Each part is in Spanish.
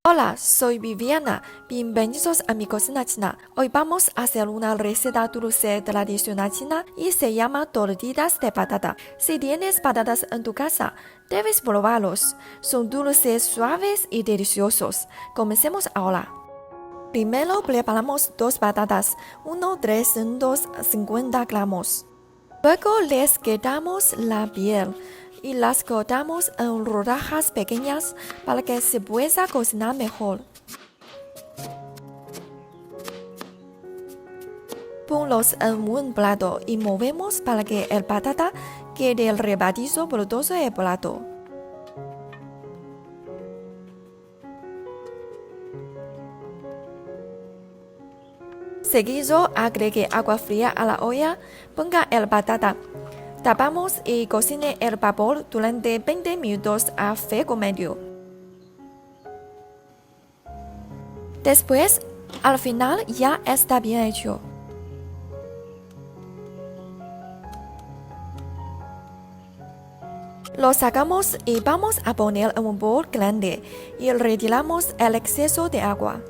Hola, soy Viviana. Bienvenidos a mi cocina china. Hoy vamos a hacer una receta dulce tradicional china y se llama tortitas de patata. Si tienes patatas en tu casa, debes probarlos. Son dulces suaves y deliciosos. Comencemos ahora. Primero preparamos dos patatas, 350 gramos. Luego les quitamos la piel y las cortamos en rodajas pequeñas para que se pueda cocinar mejor. Ponlos en un plato y movemos para que el patata quede rebatido por todo el plato. Seguido, agregue agua fría a la olla, ponga el patata. Tapamos y cocine el vapor durante 20 minutos a fuego medio. Después, al final ya está bien hecho. Lo sacamos y vamos a poner en un bol grande y retiramos el exceso de agua.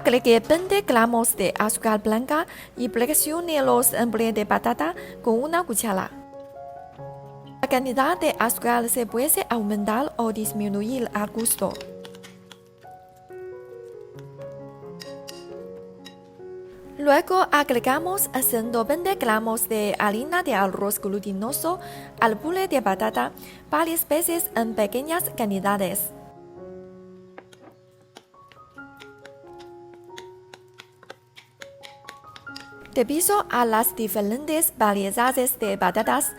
Agregue 20 gramos de azúcar blanca y presione los emblemes de patata con una cuchara. La cantidad de azúcar se puede aumentar o disminuir al gusto. Luego agregamos 120 gramos de harina de arroz glutinoso al puré de batata varias veces en pequeñas cantidades. Debido a las diferentes variedades de batatas,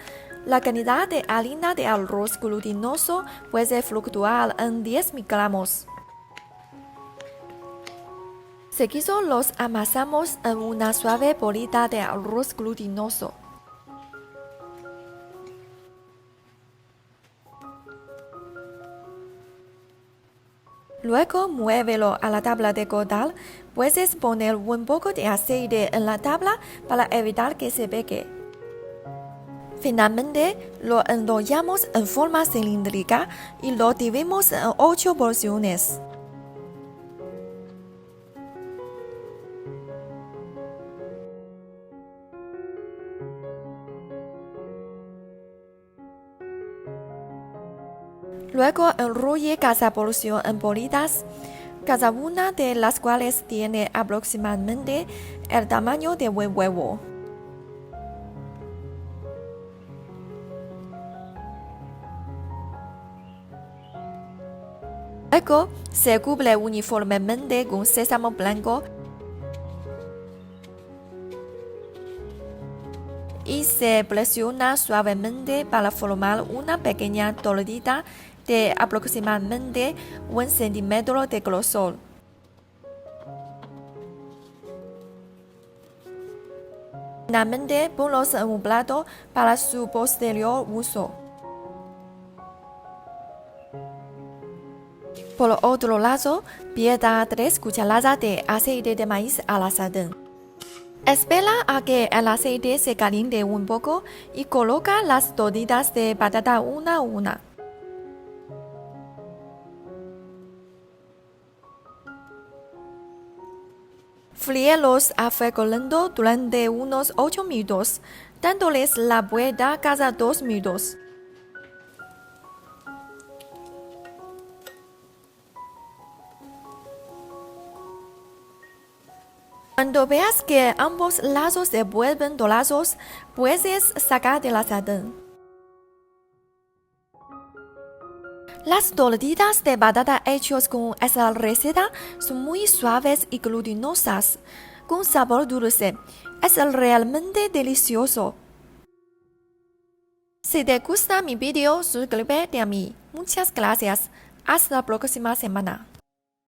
la cantidad de harina de arroz glutinoso puede fluctuar en 10 gramos. Seguido los amasamos en una suave bolita de arroz glutinoso. Luego muévelo a la tabla de cortar. Puedes poner un poco de aceite en la tabla para evitar que se pegue. Finalmente, lo enrollamos en forma cilíndrica y lo dividimos en 8 porciones. Luego enrolle cada porción en bolitas, cada una de las cuales tiene aproximadamente el tamaño de un huevo. Luego se cubre uniformemente con sésamo blanco y se presiona suavemente para formar una pequeña tortita de aproximadamente 1 centímetro de grosor. Finalmente, ponlos en un plato para su posterior uso. Por otro lado, vierta 3 cucharadas de aceite de maíz a la sartén. Espera a que el aceite se caliente un poco y coloca las tortitas de patata una a una. Fríelos a fuego lento durante unos 8 minutos, dándoles la vuelta cada 2 minutos. Cuando veas que ambos lados se vuelven dorados, puedes sacar de la sartén. Las tortitas de batata hechas con esta receta son muy suaves y glutinosas, con sabor dulce. Es realmente delicioso. Si te gusta mi video, suscríbete a mí. Muchas gracias. Hasta la próxima semana.